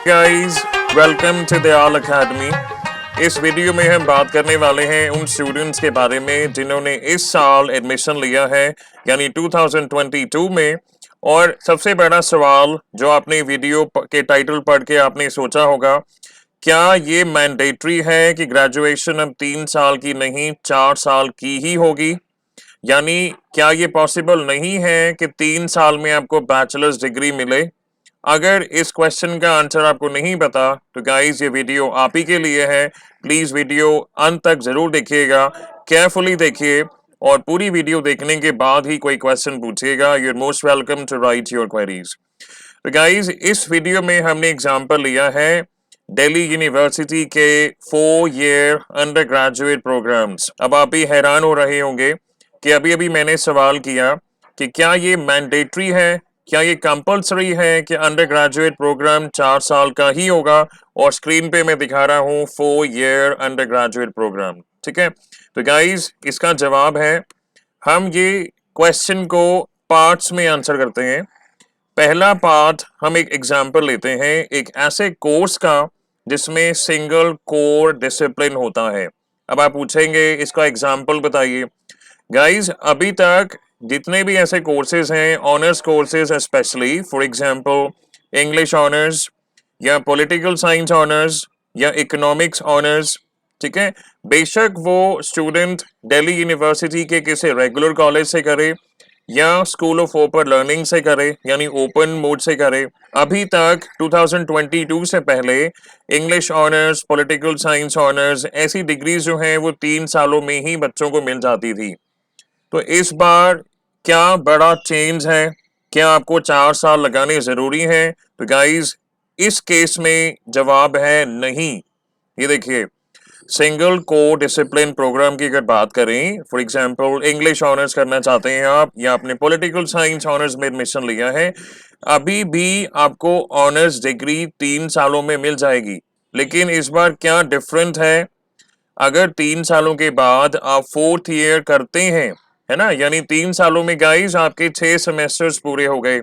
Guys, welcome to the all academy. इस video में हम बात करने वाले हैं उन स्टूडेंट्स के बारे में जिन्होंने इस साल एडमिशन लिया है, यानी 2022 में। और सबसे बड़ा सवाल जो आपने वीडियो के टाइटल पढ़ के आपने सोचा होगा, क्या ये मैंडेटरी है कि ग्रेजुएशन अब 3 साल की नहीं 4 साल की ही होगी? यानी क्या ये पॉसिबल नहीं है कि 3 साल में आपको बैचलर्स डिग्री मिले? अगर इस क्वेश्चन का आंसर आपको नहीं पता तो गाइस ये वीडियो आप ही के लिए है। प्लीज वीडियो अंत तक जरूर देखिएगा, केयरफुली देखिए, और पूरी वीडियो देखने के बाद ही कोई क्वेश्चन पूछिएगा। You are most welcome to write your queries. तो गाइस इस वीडियो में हमने एग्जांपल लिया है दिल्ली यूनिवर्सिटी के 4 ईयर अंडर ग्रेजुएट प्रोग्राम्स। अब आप भी हैरान हो रहे होंगे कि अभी अभी मैंने सवाल किया कि क्या ये मैंडेटरी है, क्या ये कंपलसरी है कि अंडर ग्रेजुएट प्रोग्राम 4 साल का ही होगा, और स्क्रीन पे मैं दिखा रहा हूँ 4 ईयर अंडर ग्रेजुएट प्रोग्राम। ठीक है, तो गाइज इसका जवाब है, हम ये क्वेश्चन को पार्ट्स में आंसर करते हैं। पहला पार्ट हम एक एग्जाम्पल लेते हैं एक ऐसे कोर्स का जिसमें सिंगल कोर डिसिप्लिन होता है। अब आप पूछेंगे इसका एग्जाम्पल बताइए। गाइज अभी तक जितने भी ऐसे कोर्सेज हैं, honours courses specially, for example English honours या पॉलिटिकल साइंस ऑनर्स या इकोनॉमिक्स ऑनर्स, ठीक है, बेशक वो स्टूडेंट दिल्ली यूनिवर्सिटी के किसी रेगुलर कॉलेज से करे या स्कूल ऑफ ओपन लर्निंग से करे, यानी ओपन मोड से करे, अभी तक 2022 से पहले English honours, political science honours, ऐसी डिग्रीज जो हैं वो 3 सालों में ही बच्चों को मिल जाती थी। तो इस बार क्या बड़ा चेंज है? क्या आपको 4 साल लगाने जरूरी है? तो गाइज इस केस में जवाब है नहीं। ये देखिए, सिंगल को डिसिप्लिन प्रोग्राम की अगर बात करें, फॉर एग्जांपल इंग्लिश ऑनर्स करना चाहते हैं आप या आपने पॉलिटिकल साइंस ऑनर्स में एडमिशन लिया है, अभी भी आपको ऑनर्स डिग्री 3 सालों में मिल जाएगी। लेकिन इस बार क्या डिफरेंट है? अगर 3 सालों के बाद आप 4th ईयर करते हैं, है ना, यानी 3 सालों में गाइज आपके 6 सेमेस्टर्स पूरे हो गए।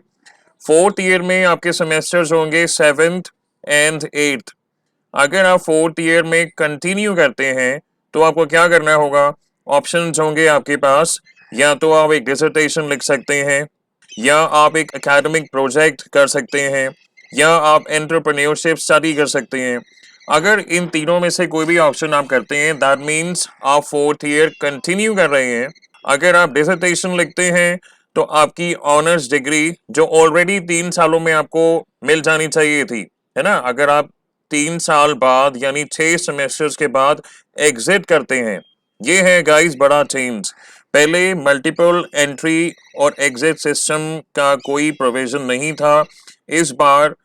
4th ईयर में आपके सेमेस्टर्स होंगे 7th एंड 8th। अगर आप 4th ईयर में कंटिन्यू करते हैं तो आपको क्या करना होगा? ऑप्शंस होंगे आपके पास, या तो आप एक डिसर्टेशन लिख सकते हैं, या आप एक एकेडमिक प्रोजेक्ट कर सकते हैं, या आप एंटरप्रेन्योरशिप स्टडी कर सकते हैं। अगर इन तीनों में से कोई भी ऑप्शन आप करते हैं, दैट मीन्स आप 4th ईयर कंटिन्यू कर रहे हैं। अगर आप डिसर्टेशन लिखते हैं तो आपकी ऑनर्स डिग्री जो ऑलरेडी 3 सालों में आपको मिल जानी चाहिए थी, है ना, अगर आप 3 साल बाद यानी 6 सेमेस्टर्स के बाद एग्जिट करते हैं, ये है गाइस बड़ा चेंज। पहले मल्टीपल एंट्री और एग्जिट सिस्टम का कोई प्रोविजन नहीं था। इस बार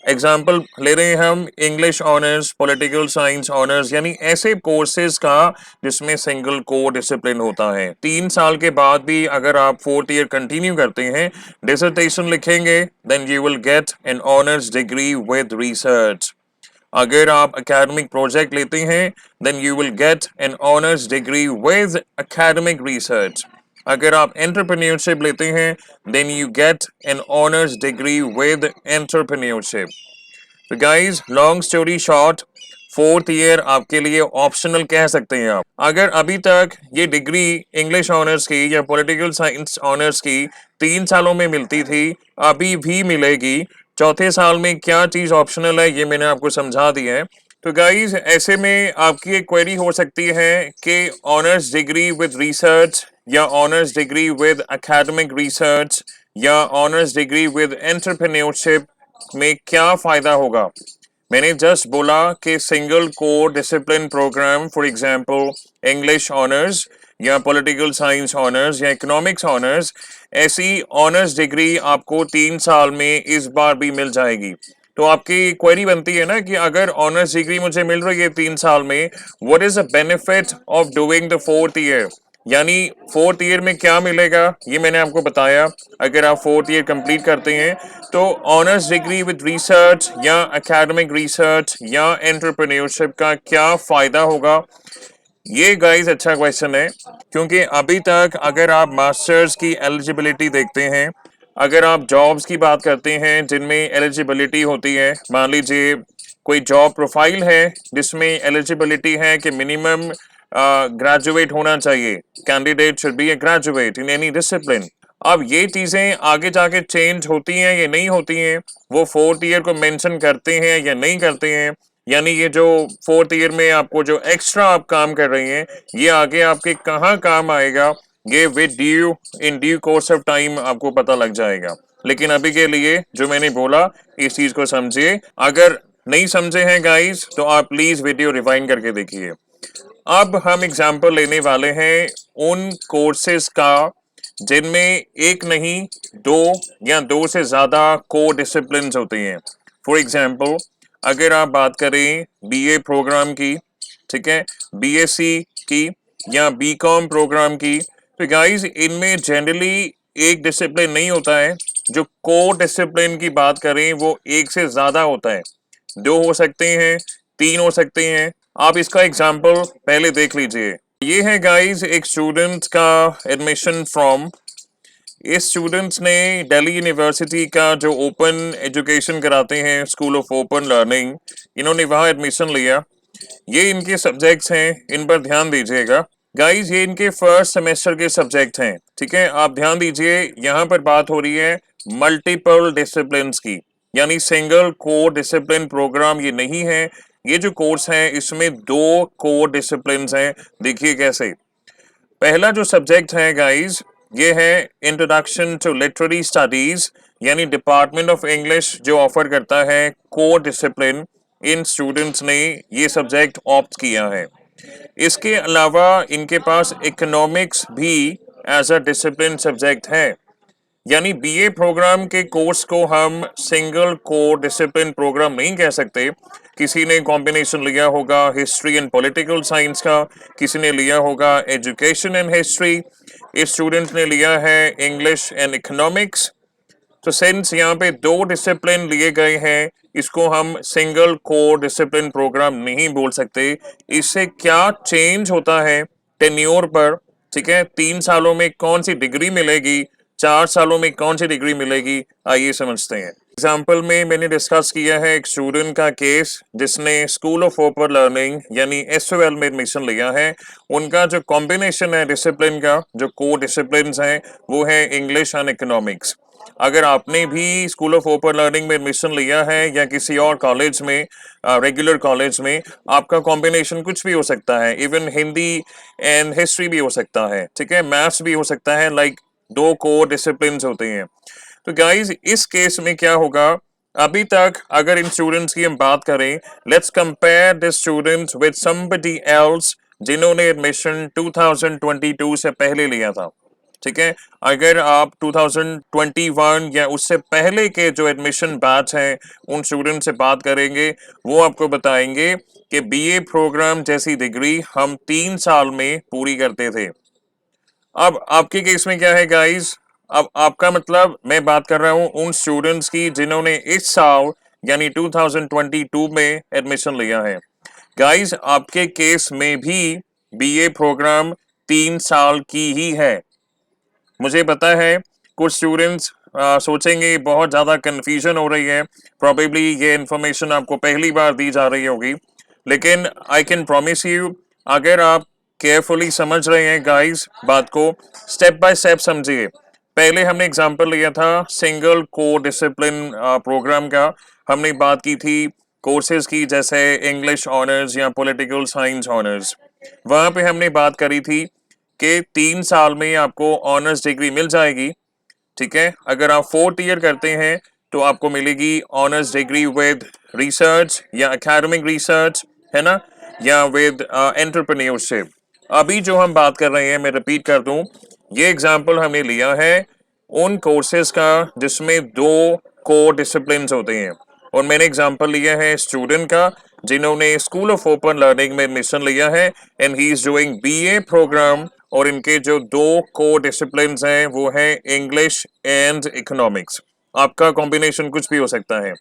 एग्जाम्पल ले रहे हैं हम English honours, political science honours, यानी ऐसे कोर्सेज का जिसमें सिंगल कोर डिसिप्लिन होता है। 3 साल के बाद भी अगर आप 4th ईयर कंटिन्यू करते हैं, डिसर्टेशन लिखेंगे, then you will get an honours degree with research. अगर आप एकेडमिक प्रोजेक्ट लेते हैं, then you will get an honours degree with academic research. अगर आप एंटरप्रेन्योरशिप लेते हैं, then you get an honours degree with entrepreneurship. तो guys long story short, 4th year आपके लिए ऑप्शनल कह सकते हैं आप। अगर अभी तक ये डिग्री इंग्लिश ऑनर्स की या पॉलिटिकल साइंस ऑनर्स की 3 सालों में मिलती थी, अभी भी मिलेगी। चौथे साल में क्या चीज ऑप्शनल है ये मैंने आपको समझा दिया है। तो गाइज ऐसे में आपकी एक क्वेरी हो सकती है कि ऑनर्स डिग्री विद रिसर्च या honours degree with academic research या ऑनर्स डिग्री विद एंटरप्रेन्योरशिप में क्या फायदा होगा। मैंने जस्ट बोला कि single core discipline program, for example English honours या पॉलिटिकल साइंस ऑनर्स या इकोनॉमिक्स ऑनर्स, ऐसी ऑनर्स डिग्री आपको 3 साल में इस बार भी मिल जाएगी। तो आपकी क्वेरी बनती है ना कि अगर ऑनर्स डिग्री मुझे मिल रही है 3 साल में, what is the benefit of doing the 4th year? यानी 4th ईयर में क्या मिलेगा ये मैंने आपको बताया। अगर आप 4th ईयर कंप्लीट करते हैं तो ऑनर्स डिग्री विद रिसर्च या एकेडमिक रिसर्च या एंटरप्रेन्योरशिप का क्या फायदा होगा। ये गाइस अच्छा क्वेश्चन है, क्योंकि अभी तक अगर आप मास्टर्स की एलिजिबिलिटी देखते हैं अगर आप जॉब्स की बात करते हैं जिनमें एलिजिबिलिटी होती है, मान लीजिए कोई जॉब प्रोफाइल है जिसमें एलिजिबिलिटी है कि मिनिमम ग्रेजुएट होना चाहिए, candidate should be A graduate in any discipline. अब ये चीजें आगे जाके चेंज होती हैं या नहीं होती हैं, वो फोर्थ ईयर को मेंशन करते हैं या नहीं करते हैं। यानी ये जो फोर्थ ईयर में आपको जो एक्स्ट्रा आप काम कर रही हैं, ये आगे आपके कहाँ काम आएगा, ये with due in due course of time आपको पता लग जाएगा। लेकिन अभी के लिए जो मैंने बोला, इस चीज को समझिए। अगर नहीं समझे हैं गाइस, तो आप प्लीज वीडियो रिवाइंड करके देखिए। अब हम एग्जाम्पल लेने वाले हैं उन कोर्सेज का जिनमें एक नहीं, दो या दो से ज्यादा कोर डिसिप्लिन होते हैं। फॉर एग्जाम्पल, अगर आप बात करें बीए प्रोग्राम की, ठीक है, बीएससी की या बीकॉम प्रोग्राम की, तो गाइस इनमें जनरली एक डिसिप्लिन नहीं होता है। जो कोर डिसिप्लिन की बात करें वो एक से ज्यादा होता है, दो हो सकते हैं, तीन हो सकते हैं। आप इसका एग्जाम्पल पहले देख लीजिए। ये है गाइस एक स्टूडेंट का एडमिशन फॉर्म। इस स्टूडेंट्स ने दिल्ली यूनिवर्सिटी का जो ओपन एजुकेशन कराते हैं, स्कूल ऑफ ओपन लर्निंग, इन्होंने वहां एडमिशन लिया। ये इनके सब्जेक्ट्स हैं, इन पर ध्यान दीजिएगा गाइस। ये इनके फर्स्ट सेमेस्टर के सब्जेक्ट हैं, ठीक है। आप ध्यान दीजिए, यहाँ पर बात हो रही है मल्टीपल डिसिप्लिन की, यानी सिंगल कोर डिसिप्लिन प्रोग्राम ये नहीं है। ये जो कोर्स है इसमें दो कोर डिसिप्लिन हैं। देखिए कैसे। पहला जो सब्जेक्ट है गाइस, ये है इंट्रोडक्शन टू लिटरेरी स्टडीज, यानी डिपार्टमेंट ऑफ इंग्लिश जो ऑफर करता है कोर डिसिप्लिन, इन स्टूडेंट्स ने ये सब्जेक्ट ऑप्ट किया है। इसके अलावा इनके पास इकोनॉमिक्स भी एज अ डिसिप्लिन सब्जेक्ट है। यानी बीए प्रोग्राम के कोर्स को हम सिंगल कोर डिसिप्लिन प्रोग्राम नहीं कह सकते। किसी ने कॉम्बिनेशन लिया होगा हिस्ट्री एंड पॉलिटिकल साइंस का, किसी ने लिया होगा एजुकेशन एंड हिस्ट्री, इस स्टूडेंट ने लिया है इंग्लिश एंड इकोनॉमिक्स। तो सिंस यहाँ पे दो डिसिप्लिन लिए गए हैं, इसको हम सिंगल कोर डिसिप्लिन प्रोग्राम नहीं बोल सकते। इससे क्या चेंज होता है टेन्योर पर, ठीक है, 3 सालों में कौन सी डिग्री मिलेगी, 4 सालों में कौन सी डिग्री मिलेगी, आइए समझते हैं। एग्जाम्पल में मैंने डिस्कस किया है एक स्टूडेंट का केस जिसने स्कूल ऑफ ओपन लर्निंग यानी एसओएल में एडमिशन लिया है। उनका जो कॉम्बिनेशन है डिसिप्लिन का, जो कोर डिसिप्लिन है, वो है इंग्लिश एंड इकोनॉमिक्स। अगर आपने भी स्कूल ऑफ ओपन लर्निंग में एडमिशन लिया है या किसी और कॉलेज में, रेगुलर कॉलेज में, आपका कॉम्बिनेशन कुछ भी हो सकता है। इवन हिंदी एंड हिस्ट्री भी हो सकता है, ठीक है, मैथ्स भी हो सकता है। लाइक दो कोर डिसिप्लिन होते हैं। तो गाइस इस केस में क्या होगा, अभी तक अगर इन स्टूडेंट्स की हम बात करें, let's compare this students with somebody else जिन्होंने एडमिशन 2022 से पहले लिया था, ठीक है। अगर आप 2021 या उससे पहले के जो एडमिशन बैच हैं उन स्टूडेंट से बात करेंगे, वो आपको बताएंगे कि बीए प्रोग्राम जैसी डिग्री हम 3 साल में पूरी करते थे। अब आपके केस में क्या है गाइस, अब आपका मतलब मैं बात कर रहा हूं उन स्टूडेंट्स की जिन्होंने इस साल यानी 2022 में एडमिशन लिया है। गाइस आपके केस में भी बीए प्रोग्राम 3 साल की ही है। मुझे पता है कुछ स्टूडेंट्स सोचेंगे बहुत ज़्यादा कन्फ्यूजन हो रही है, प्रॉबेबली ये इन्फॉर्मेशन आपको पहली बार दी जा रही होगी, लेकिन आई कैन प्रॉमिस यू, अगर आप केयरफुली समझ रहे हैं गाइस बात को, स्टेप बाय स्टेप समझिए। पहले हमने एग्जांपल लिया था सिंगल कोर डिसिप्लिन प्रोग्राम का। हमने बात की थी कोर्सेज की, जैसे इंग्लिश ऑनर्स या पॉलिटिकल साइंस ऑनर्स। वहां पे हमने बात करी थी कि 3 साल में आपको ऑनर्स डिग्री मिल जाएगी, ठीक है। अगर आप फोर्थ ईयर करते हैं तो आपको मिलेगी ऑनर्स डिग्री विद रिसर्च या एकेडमिक रिसर्च, है ना, या विद एंटरप्रेन्योरशिप। अभी जो हम बात कर रहे हैं, मैं रिपीट कर दूं, ये एग्जांपल हमने लिया है उन कोर्सेज का जिसमें दो कोर डिसिप्लिन होते हैं, और मैंने एग्जांपल लिया है स्टूडेंट का जिन्होंने स्कूल ऑफ ओपन लर्निंग में एडमिशन लिया है and he is doing BA program, और इनके जो दो कोर डिसिप्लिन हैं वो है इंग्लिश एंड इकोनॉमिक्स। आपका कॉम्बिनेशन कुछ भी हो सकता है।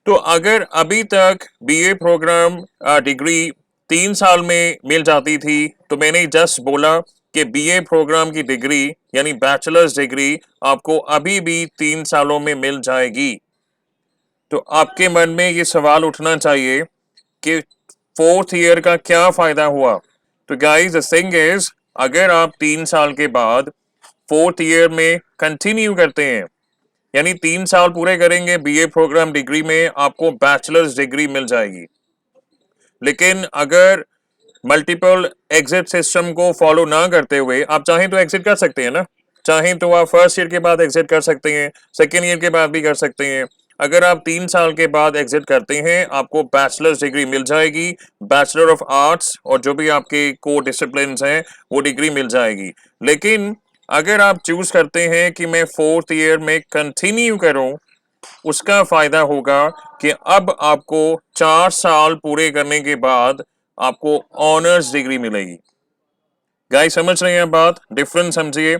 तो अगर अभी तक बीए प्रोग्राम डिग्री 3 साल में मिल जाती थी, तो मैंने जस्ट बोला कि बीए प्रोग्राम की डिग्री यानी बैचलर्स डिग्री आपको अभी भी 3 सालों में मिल जाएगी। तो आपके मन में ये सवाल उठना चाहिए कि फोर्थ ईयर का क्या फायदा हुआ। तो गाइस द थिंग इज, अगर आप 3 साल के बाद फोर्थ ईयर में कंटिन्यू करते हैं, यानी 3 साल पूरे करेंगे बीए प्रोग्राम डिग्री में, आपको बैचलर्स डिग्री मिल जाएगी। लेकिन अगर मल्टीपल एग्जिट सिस्टम को फॉलो ना करते हुए आप चाहें तो एग्जिट कर सकते हैं ना, चाहें तो आप फर्स्ट ईयर के बाद एग्जिट कर सकते हैं, सेकेंड ईयर के बाद भी कर सकते हैं। अगर आप 3 साल के बाद एग्जिट करते हैं आपको बैचलर्स डिग्री मिल जाएगी, बैचलर ऑफ आर्ट्स और जो भी आपके कोर डिसिप्लिन्स हैं वो डिग्री मिल जाएगी। लेकिन अगर आप चूज करते हैं कि मैं फोर्थ ईयर में कंटिन्यू करूं, उसका फायदा होगा कि अब आपको 4 साल पूरे करने के बाद आपको ऑनर्स डिग्री मिलेगी। गाइस समझ रहे हैं बात, डिफरेंस समझिए।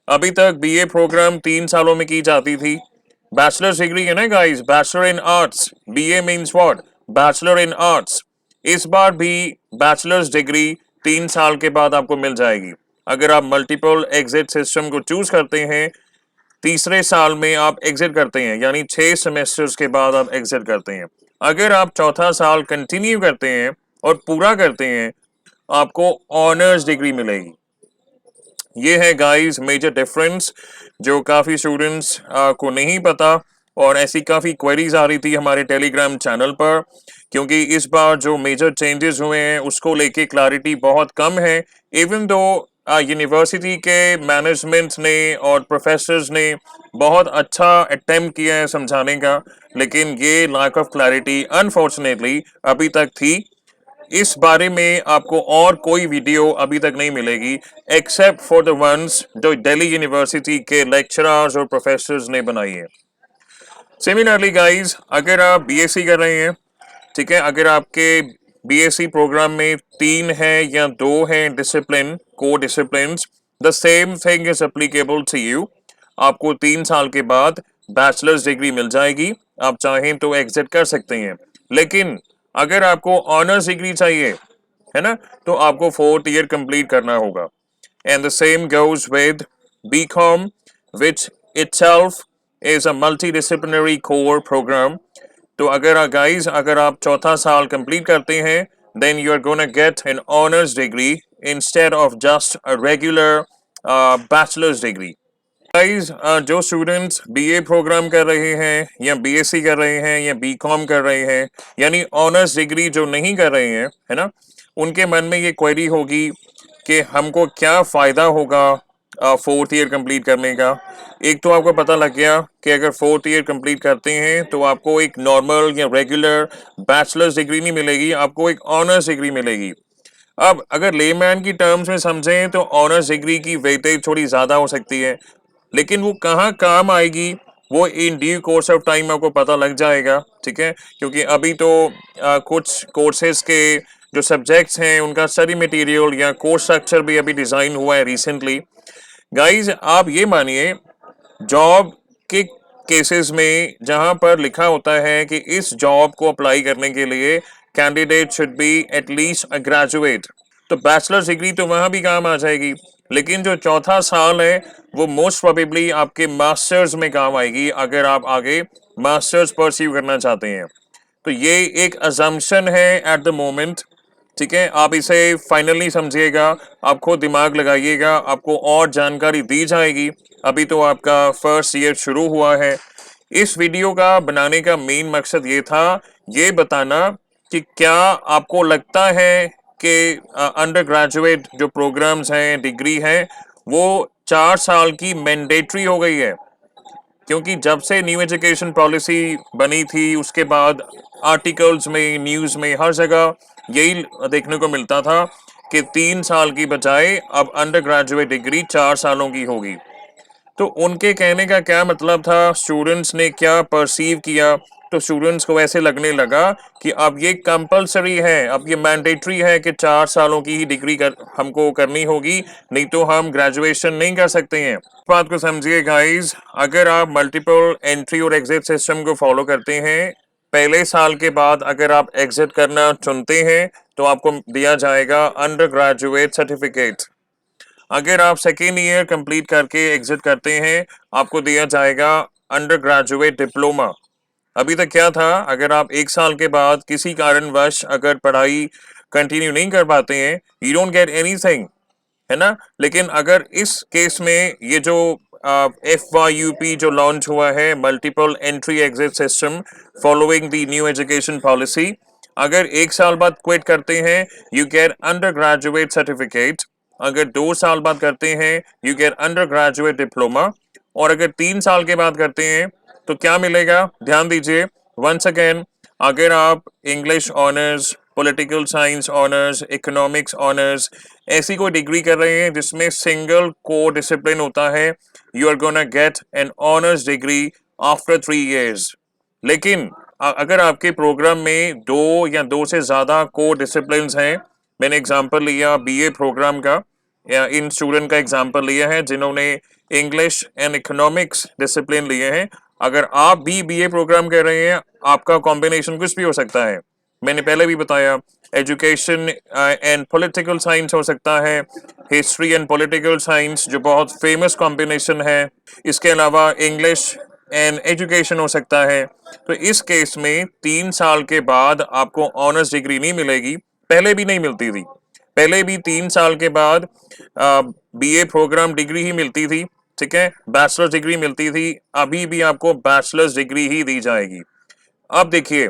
अभी तक बीए प्रोग्राम 3 सालों में की जाती थी, बैचलर्स डिग्री है ना guys, bachelor in arts, BA means what, bachelor in arts. इस बार भी बैचलर्स डिग्री 3 साल के बाद आपको मिल जाएगी। अगर आप मल्टीपल एग्जिट सिस्टम को चूज करते हैं, तीसरे साल में आप एग्जिट करते हैं, यानी 6 सेमेस्टर्स के बाद आप एग्जिट करते हैं। अगर आप चौथा साल कंटिन्यू करते हैं और पूरा करते हैं, आपको ऑनर्स डिग्री मिलेगी। ये है गाइस मेजर डिफरेंस, जो काफ़ी स्टूडेंट्स को नहीं पता, और ऐसी काफ़ी क्वेरीज आ रही थी हमारे टेलीग्राम चैनल पर, क्योंकि इस बार जो मेजर चेंजेस हुए हैं उसको लेके क्लैरिटी बहुत कम है। इवन दो यूनिवर्सिटी के मैनेजमेंट ने और प्रोफेसर्स ने बहुत अच्छा अटेम्प्ट किया है समझाने का, लेकिन ये लैक ऑफ क्लैरिटी अनफॉर्चुनेटली अभी तक थी। इस बारे में आपको और कोई वीडियो अभी तक नहीं मिलेगी एक्सेप्ट फॉर द वंस जो दिल्ली यूनिवर्सिटी के लेक्चरर्स और प्रोफेसर्स ने बनाई है। सिमिलरली गाइस, अगर आप बीएससी कर रहे हैं, ठीक है, अगर आपके बीएससी प्रोग्राम में 3 है या 2 हैं डिसिप्लिन, को discipline, the same thing is applicable to you. आपको 3 साल के बाद बैचलर्स डिग्री मिल जाएगी, आप चाहें तो एग्जिट कर सकते हैं। लेकिन अगर आपको ऑनर्स डिग्री चाहिए, है ना, तो आपको 4th ईयर कंप्लीट करना होगा। And the same goes with BCom, which itself is a multidisciplinary core program. तो अगर गाइस, अगर आप चौथा साल कंप्लीट करते हैं, then you are gonna get an honours degree instead of just a regular bachelors degree. Guys, जो students BA program कर रहे हैं या बीएससी कर रहे हैं या बीकॉम कर रहे हैं, यानी ऑनर्स डिग्री जो नहीं कर रहे हैं, है ना, उनके मन में ये क्वेरी होगी कि हमको क्या फ़ायदा होगा 4th ईयर कंप्लीट करने का। एक तो आपको पता लग गया कि अगर 4th ईयर कंप्लीट करते हैं तो आपको एक नॉर्मल या रेगुलर बैचलर्स डिग्री नहीं मिलेगी, आपको एक ऑनर्स डिग्री मिलेगी। अब अगर लेमैन की टर्म्स में समझें तो ऑनर्स डिग्री की वेटेज थोड़ी ज़्यादा हो सकती है, लेकिन वो कहाँ काम आएगी वो in due course of time आपको पता लग जाएगा, ठीक है, क्योंकि अभी तो कुछ कोर्सेज के जो सब्जेक्ट्स हैं उनका स्टडी मटेरियल या कोर्स स्ट्रक्चर भी अभी डिज़ाइन हुआ है रिसेंटली। गाइज आप ये मानिए, जॉब के केसेस में जहां पर लिखा होता है कि इस जॉब को अप्लाई करने के लिए candidate should be at least a graduate, तो बैचलर्स डिग्री तो वहां भी काम आ जाएगी। लेकिन जो चौथा साल है वो मोस्ट प्रोबेबली आपके मास्टर्स में काम आएगी, अगर आप आगे मास्टर्स परस्यू करना चाहते हैं। तो ये एक अजम्पशन है एट द मोमेंट, ठीक है, आप इसे फाइनली समझिएगा, आप खुद दिमाग लगाइएगा, आपको और जानकारी दी जाएगी। अभी तो आपका फर्स्ट ईयर शुरू हुआ है। इस वीडियो का बनाने का मेन मकसद ये था, ये बताना कि क्या आपको लगता है कि अंडर ग्रेजुएट जो प्रोग्राम्स हैं, डिग्री है, वो 4 साल की मैंडेटरी हो गई है। क्योंकि जब से न्यू एजुकेशन पॉलिसी बनी थी उसके बाद आर्टिकल्स में, न्यूज़ में, हर जगह यही देखने को मिलता था कि 3 साल की बजाय अब अंडर ग्रेजुएट डिग्री 4 सालों की होगी। तो उनके कहने का क्या मतलब था, स्टूडेंट्स ने क्या परसीव किया, तो स्टूडेंट्स को ऐसे लगने लगा कि अब ये कंपलसरी है, अब ये मैंडेटरी है कि 4 सालों की ही डिग्री हमको करनी होगी, नहीं तो हम ग्रेजुएशन नहीं कर सकते हैं। बात को समझिए गाइस, अगर आप मल्टीपल एंट्री और एग्जिट सिस्टम को फॉलो करते हैं, पहले साल के बाद अगर आप एग्जिट करना चुनते हैं तो आपको दिया जाएगा अंडर ग्रेजुएट सर्टिफिकेट। अगर आप सेकेंड ईयर कंप्लीट करके एग्जिट करते हैं, आपको दिया जाएगा अंडर ग्रेजुएट डिप्लोमा। अभी तक क्या था, अगर आप 1 साल के बाद किसी कारणवश अगर पढ़ाई कंटिन्यू नहीं कर पाते हैं, यू डोंट गेट एनीथिंग, है ना। लेकिन अगर इस केस में ये जो FYUP जो लॉन्च हुआ है, multiple entry exit system following the new education policy, अगर 1 साल बाद क्विट करते हैं, you get under graduate certificate. अगर 2 साल बाद करते हैं, you get under graduate diploma. और अगर 3 साल के बाद करते हैं तो क्या मिलेगा, ध्यान दीजिए वंस अगेन। अगर आप English honours, political science honours, economics honours, ऐसी कोई डिग्री कर रहे हैं जिसमें सिंगल कोर डिसिप्लिन होता है, you are gonna get an honours degree after 3 years। लेकिन अगर आपके प्रोग्राम में 2 या 2 से ज्यादा कोर डिसिप्लिन हैं, मैंने एग्जांपल लिया BA प्रोग्राम का, या इन स्टूडेंट का एग्जांपल लिया है जिन्होंने इंग्लिश एंड इकोनॉमिक्स डिसिप्लिन लिए हैं। अगर आप भी BA प्रोग्राम कर रहे हैं, आपका कॉम्बिनेशन कुछ भी हो सकता है। मैंने पहले भी बताया, एजुकेशन एंड पॉलिटिकल साइंस हो सकता है, हिस्ट्री एंड पॉलिटिकल साइंस जो बहुत फेमस कॉम्बिनेशन है, इसके अलावा इंग्लिश एंड एजुकेशन हो सकता है। तो इस केस में 3 साल के बाद आपको ऑनर्स डिग्री नहीं मिलेगी, पहले भी नहीं मिलती थी। पहले भी 3 साल के बाद BA प्रोग्राम डिग्री ही मिलती थी, ठीक है, बैचलर्स डिग्री मिलती थी। अभी भी आपको बैचलर्स डिग्री ही दी जाएगी। अब देखिए,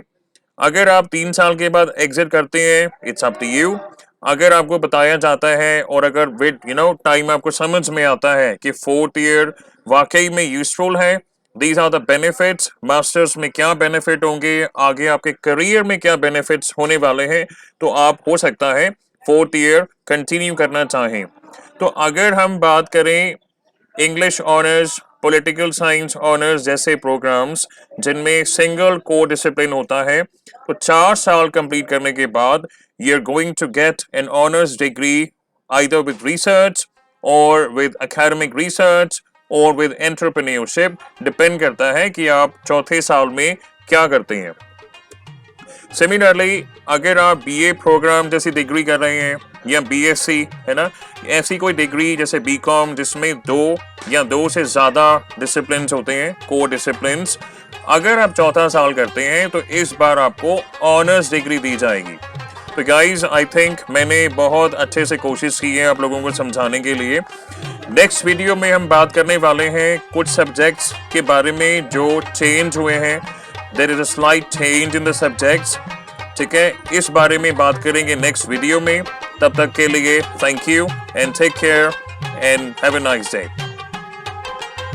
अगर आप 3 साल के बाद एग्जिट करते हैं, इट्स अप टू यू। अगर आपको बताया जाता है और अगर विद टाइम आपको समझ में आता है कि 4th ईयर वाकई में यूजफुल है, these are the benefits, masters में क्या बेनिफिट होंगे, आगे आपके करियर में क्या बेनिफिट्स होने वाले हैं, तो आप हो सकता है 4th ईयर कंटिन्यू करना चाहें। तो अगर हम बात करें English honours, political science honours जैसे प्रोग्राम्स जिनमें सिंगल कोर डिसिप्लिन होता है, तो 4 साल कंप्लीट करने के बाद you are going to get an honours degree either with research और विद एकेडमिक रिसर्च और विद एंटरप्रेन्योरशिप। डिपेंड करता है कि आप चौथे साल में क्या करते हैं। सिमिलरली अगर आप BA प्रोग्राम जैसी डिग्री कर रहे हैं या BSc, है ना, ऐसी कोई डिग्री जैसे BCom जिसमें 2 या 2 से ज्यादा डिसिप्लिन होते हैं, कोर डिसिप्लिन, अगर आप चौथा साल करते हैं तो इस बार आपको ऑनर्स डिग्री दी जाएगी। तो गाइज आई थिंक मैंने बहुत अच्छे से कोशिश की है आप लोगों को समझाने के लिए। नेक्स्ट वीडियो में हम बात करने वाले हैं कुछ सब्जेक्ट्स के बारे में जो चेंज हुए हैं। There is a slight change in the subjects, ठीक है, इस बारे में बात करेंगे नेक्स्ट वीडियो में। तब तक के लिए thank you and take care and have a nice day.